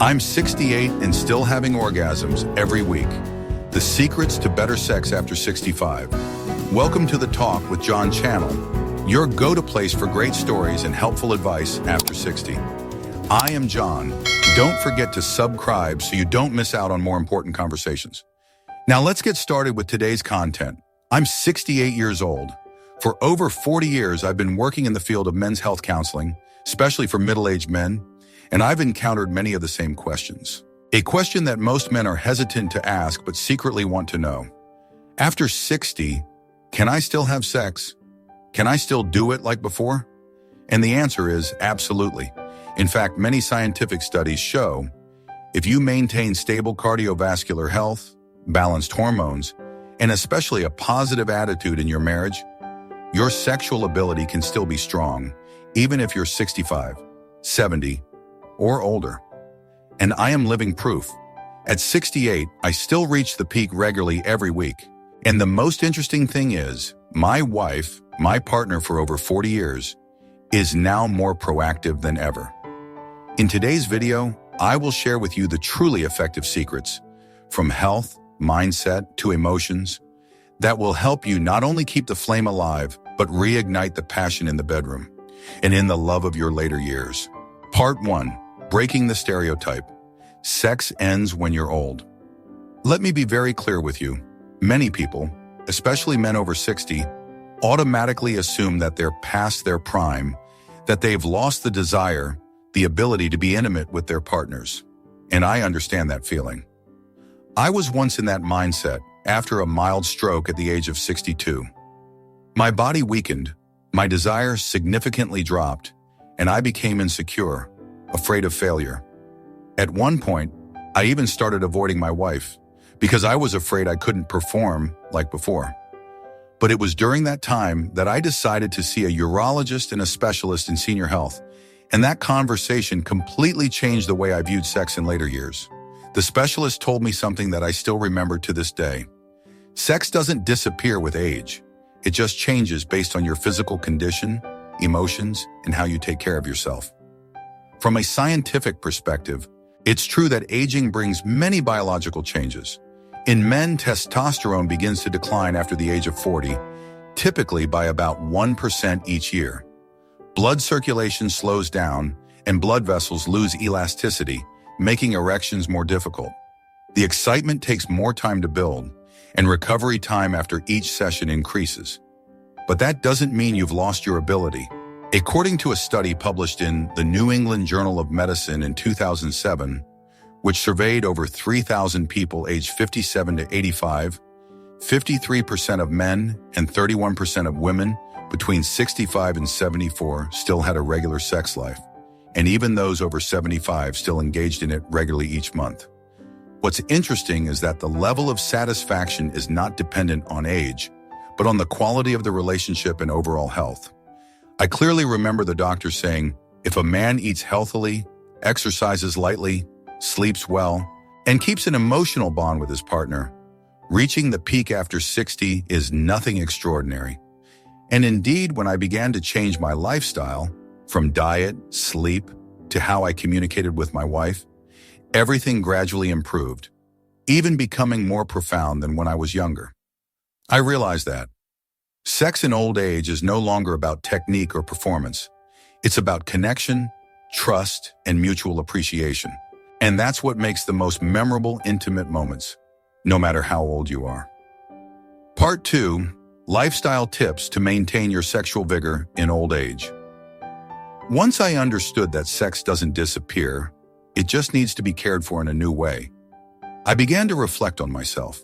I'm 68 and still having orgasms every week. The secrets to better sex after 65. Welcome to The Talk with John Channel, your go-to place for great stories and helpful advice after 60. I am John. Don't forget to subscribe so you don't miss out on more important conversations. Now let's get started with today's content. I'm 68 years old. For over 40 years, I've been working in the field of men's health counseling, especially for middle-aged men, and I've encountered many of the same questions. A question that most men are hesitant to ask but secretly want to know. After 60, can I still have sex? Can I still do it like before? And the answer is absolutely. In fact, many scientific studies show if you maintain stable cardiovascular health, balanced hormones, and especially a positive attitude in your marriage, your sexual ability can still be strong, even if you're 65, 70, or older. And I am living proof. At 68, I still reach the peak regularly every week. And the most interesting thing is, my wife, my partner for over 40 years, is now more proactive than ever. In today's video, I will share with you the truly effective secrets, from health, mindset, to emotions, that will help you not only keep the flame alive, but reignite the passion in the bedroom and in the love of your later years. Part 1. Breaking the stereotype. Sex ends when you're old. Let me be very clear with you. Many people, especially men over 60, automatically assume that they're past their prime, that they've lost the desire, the ability to be intimate with their partners. And I understand that feeling. I was once in that mindset after a mild stroke at the age of 62. My body weakened, my desire significantly dropped, and I became insecure, afraid of failure. At one point, I even started avoiding my wife because I was afraid I couldn't perform like before. But it was during that time that I decided to see a urologist and a specialist in senior health, and that conversation completely changed the way I viewed sex in later years. The specialist told me something that I still remember to this day. Sex doesn't disappear with age. It just changes based on your physical condition, emotions, and how you take care of yourself. From a scientific perspective, it's true that aging brings many biological changes. In men, testosterone begins to decline after the age of 40, typically by about 1% each year. Blood circulation slows down, and blood vessels lose elasticity, making erections more difficult. The excitement takes more time to build, and recovery time after each session increases. But that doesn't mean you've lost your ability. According to a study published in the New England Journal of Medicine in 2007, which surveyed over 3,000 people aged 57 to 85, 53% of men and 31% of women between 65 and 74 still had a regular sex life, and even those over 75 still engaged in it regularly each month. What's interesting is that the level of satisfaction is not dependent on age, but on the quality of the relationship and overall health. I clearly remember the doctor saying, if a man eats healthily, exercises lightly, sleeps well, and keeps an emotional bond with his partner, reaching the peak after 60 is nothing extraordinary. And indeed, when I began to change my lifestyle, from diet, sleep, to how I communicated with my wife, everything gradually improved, even becoming more profound than when I was younger. I realized that sex in old age is no longer about technique or performance. It's about connection, trust, and mutual appreciation. And that's what makes the most memorable, intimate moments, no matter how old you are. Part 2. Lifestyle tips to maintain your sexual vigor in old age. Once I understood that sex doesn't disappear, it just needs to be cared for in a new way, I began to reflect on myself.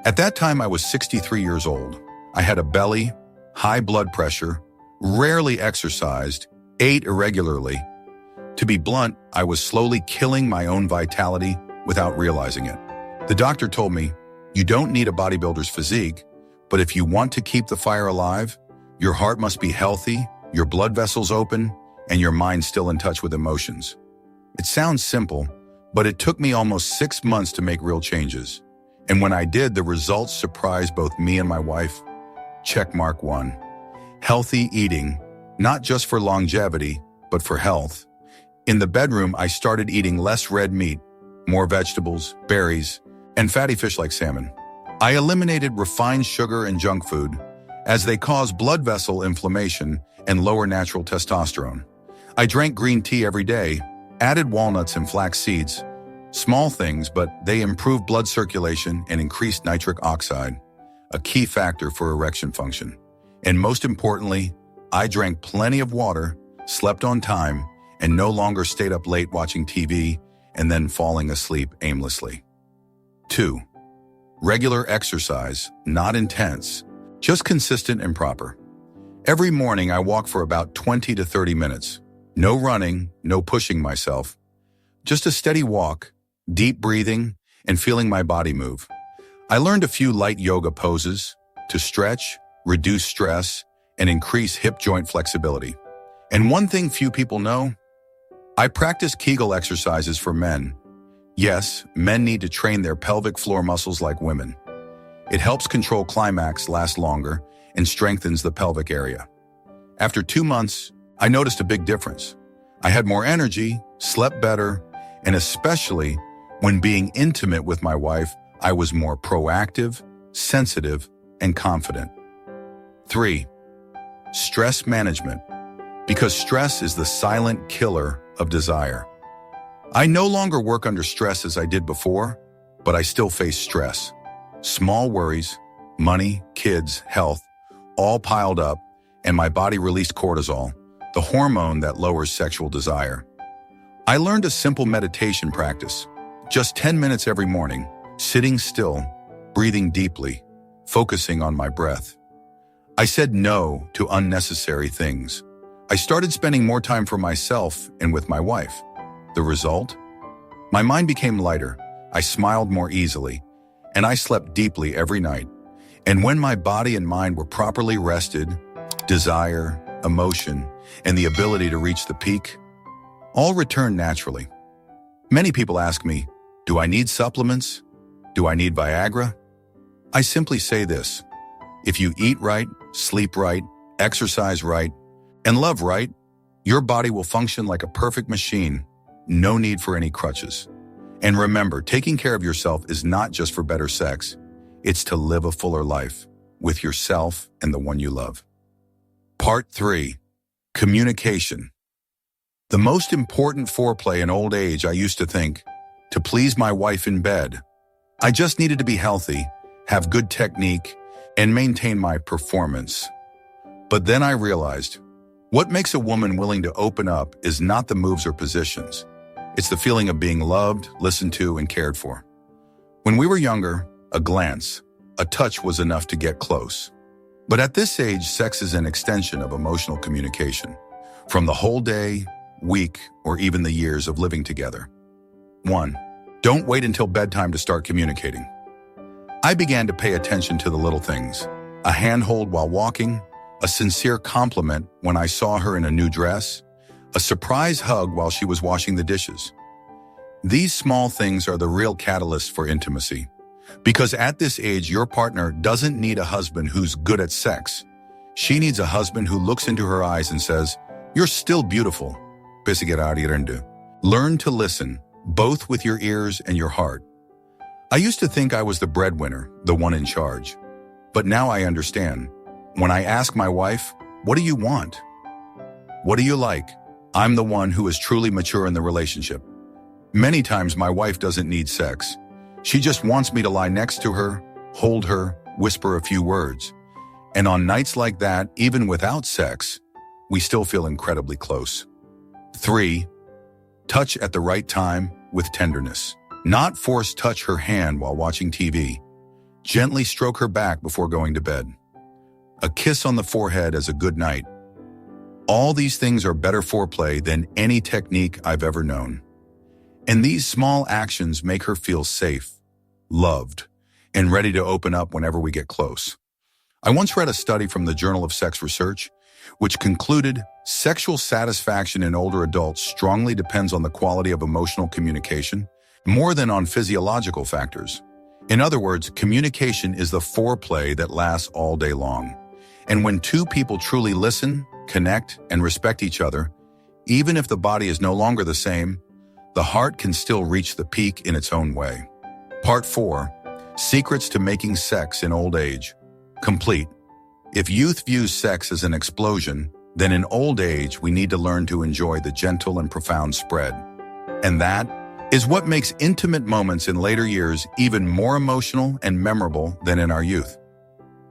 At that time, I was 63 years old. I had a belly, high blood pressure, rarely exercised, ate irregularly. To be blunt, I was slowly killing my own vitality without realizing it. The doctor told me, you don't need a bodybuilder's physique, but if you want to keep the fire alive, your heart must be healthy, your blood vessels open, and your mind still in touch with emotions. It sounds simple, but it took me almost 6 months to make real changes. And when I did, the results surprised both me and my wife. Checkmark 1. Healthy eating, not just for longevity, but for health. In the bedroom, I started eating less red meat, more vegetables, berries, and fatty fish like salmon. I eliminated refined sugar and junk food, as they cause blood vessel inflammation and lower natural testosterone. I drank green tea every day, added walnuts and flax seeds. Small things, but they improved blood circulation and increased nitric oxide, a key factor for erection function. And most importantly, I drank plenty of water, slept on time, and no longer stayed up late watching TV and then falling asleep aimlessly. 2. Regular exercise, not intense, just consistent and proper. Every morning I walk for about 20 to 30 minutes. No running, no pushing myself. Just a steady walk, deep breathing, and feeling my body move. I learned a few light yoga poses to stretch, reduce stress, and increase hip joint flexibility. And one thing few people know, I practice Kegel exercises for men. Yes, men need to train their pelvic floor muscles like women. It helps control climax last longer and strengthens the pelvic area. After 2 months, I noticed a big difference. I had more energy, slept better, and especially when being intimate with my wife, I was more proactive, sensitive, and confident. 3. Stress management, because stress is the silent killer of desire. I no longer work under stress as I did before, but I still face stress. Small worries, money, kids, health, all piled up, and my body released cortisol, the hormone that lowers sexual desire. I learned a simple meditation practice, just 10 minutes every morning, sitting still, breathing deeply, focusing on my breath. I said no to unnecessary things. I started spending more time for myself and with my wife. The result? My mind became lighter, I smiled more easily, and I slept deeply every night. And when my body and mind were properly rested, desire, emotion, and the ability to reach the peak all returned naturally. Many people ask me, do I need supplements? Do I need Viagra? I simply say this: if you eat right, sleep right, exercise right, and love right, your body will function like a perfect machine. No need for any crutches. And remember, taking care of yourself is not just for better sex. It's to live a fuller life with yourself and the one you love. Part 3. Communication. The most important foreplay in old age, I used to think, to please my wife in bed. I just needed to be healthy, have good technique, and maintain my performance. But then I realized, what makes a woman willing to open up is not the moves or positions. It's the feeling of being loved, listened to, and cared for. When we were younger, a glance, a touch was enough to get close. But at this age, sex is an extension of emotional communication, from the whole day, week, or even the years of living together. 1. Don't wait until bedtime to start communicating. I began to pay attention to the little things: a handhold while walking, a sincere compliment when I saw her in a new dress, a surprise hug while she was washing the dishes. These small things are the real catalyst for intimacy, because at this age, your partner doesn't need a husband who's good at sex. She needs a husband who looks into her eyes and says, "You're still beautiful." Learn to listen, both with your ears and your heart. I used to think I was the breadwinner, the one in charge. But now I understand. When I ask my wife, "What do you want? What do you like?" I'm the one who is truly mature in the relationship. Many times my wife doesn't need sex. She just wants me to lie next to her, hold her, whisper a few words. And on nights like that, even without sex, we still feel incredibly close. 3. Touch at the right time with tenderness. Not force touch her hand while watching TV. Gently stroke her back before going to bed. A kiss on the forehead as a good night. All these things are better foreplay than any technique I've ever known. And these small actions make her feel safe, loved, and ready to open up whenever we get close. I once read a study from the Journal of Sex Research, which concluded sexual satisfaction in older adults strongly depends on the quality of emotional communication, more than on physiological factors. In other words, communication is the foreplay that lasts all day long. And when two people truly listen, connect, and respect each other, Even if the body is no longer the same, the heart can still reach the peak in its own way. Part 4. Secrets to Making Sex in Old Age. Complete. If youth views sex as an explosion, then in old age we need to learn to enjoy the gentle and profound spread. And that is what makes intimate moments in later years even more emotional and memorable than in our youth.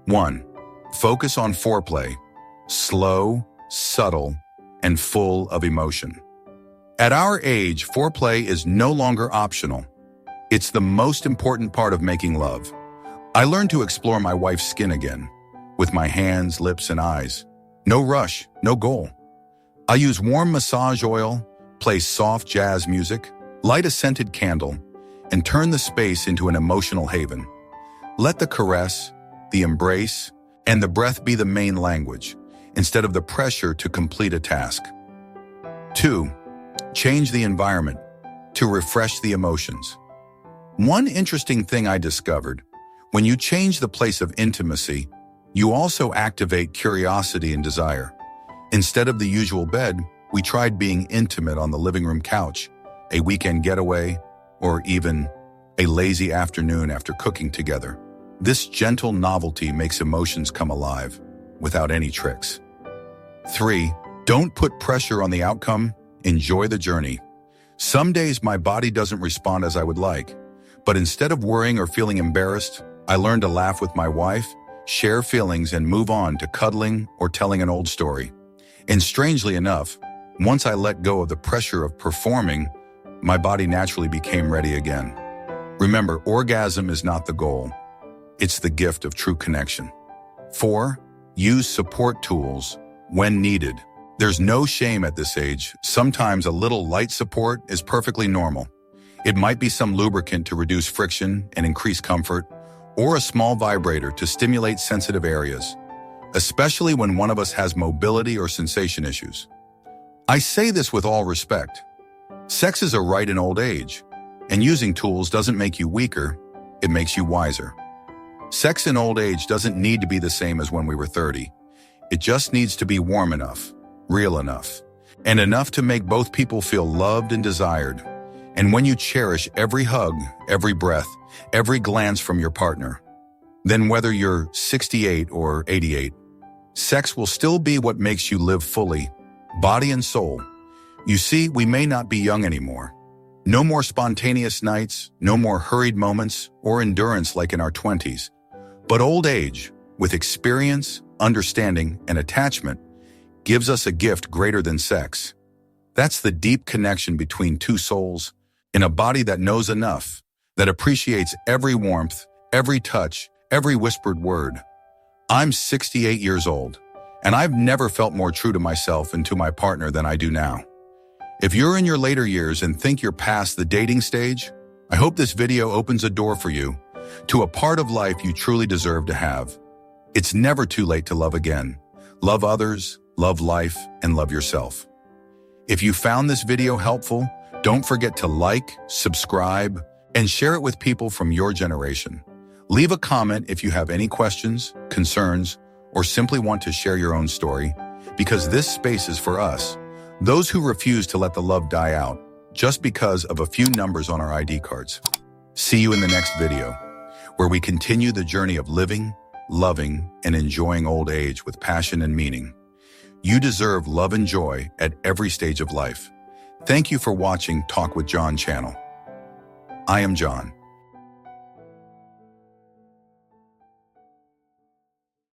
1. Focus on foreplay. Slow, subtle, and full of emotion. At our age, foreplay is no longer optional. It's the most important part of making love. I learned to explore my wife's skin again, with my hands, lips, and eyes. No rush, no goal. I use warm massage oil, play soft jazz music, light a scented candle, and turn the space into an emotional haven. Let the caress, the embrace, and the breath be the main language, instead of the pressure to complete a task. 2. Change the environment to refresh the emotions. One interesting thing I discovered: when you change the place of intimacy, you also activate curiosity and desire. Instead of the usual bed, we tried being intimate on the living room couch, a weekend getaway, or even a lazy afternoon after cooking together. This gentle novelty makes emotions come alive, without any tricks. 3. Don't put pressure on the outcome, enjoy the journey. Some days my body doesn't respond as I would like, but instead of worrying or feeling embarrassed, I learned to laugh with my wife, share feelings, and move on to cuddling or telling an old story. And strangely enough, once I let go of the pressure of performing, my body naturally became ready again. Remember, orgasm is not the goal. It's the gift of true connection. 4. Use support tools when needed. There's no shame at this age. Sometimes a little light support is perfectly normal. It might be some lubricant to reduce friction and increase comfort, or a small vibrator to stimulate sensitive areas, especially when one of us has mobility or sensation issues. I say this with all respect. Sex is a right in old age, and using tools doesn't make you weaker, it makes you wiser. Sex in old age doesn't need to be the same as when we were 30. It just needs to be warm enough, real enough, and enough to make both people feel loved and desired. And when you cherish every hug, every breath, every glance from your partner, then whether you're 68 or 88, sex will still be what makes you live fully, body and soul. You see, we may not be young anymore. No more spontaneous nights, no more hurried moments or endurance like in our 20s. But old age, with experience, understanding, and attachment, gives us a gift greater than sex. That's the deep connection between two souls in a body that knows enough, that appreciates every warmth, every touch, every whispered word. I'm 68 years old, and I've never felt more true to myself and to my partner than I do now. If you're in your later years and think you're past the dating stage, I hope this video opens a door for you to a part of life you truly deserve to have. It's never too late to love again. Love others, love life, and love yourself. If you found this video helpful, don't forget to like, subscribe, and share it with people from your generation. Leave a comment if you have any questions, concerns, or simply want to share your own story, because this space is for us, those who refuse to let the love die out just because of a few numbers on our ID cards. See you in the next video, where we continue the journey of living, loving, and enjoying old age with passion and meaning. You deserve love and joy at every stage of life. Thank you for watching Talk with John channel. I am John.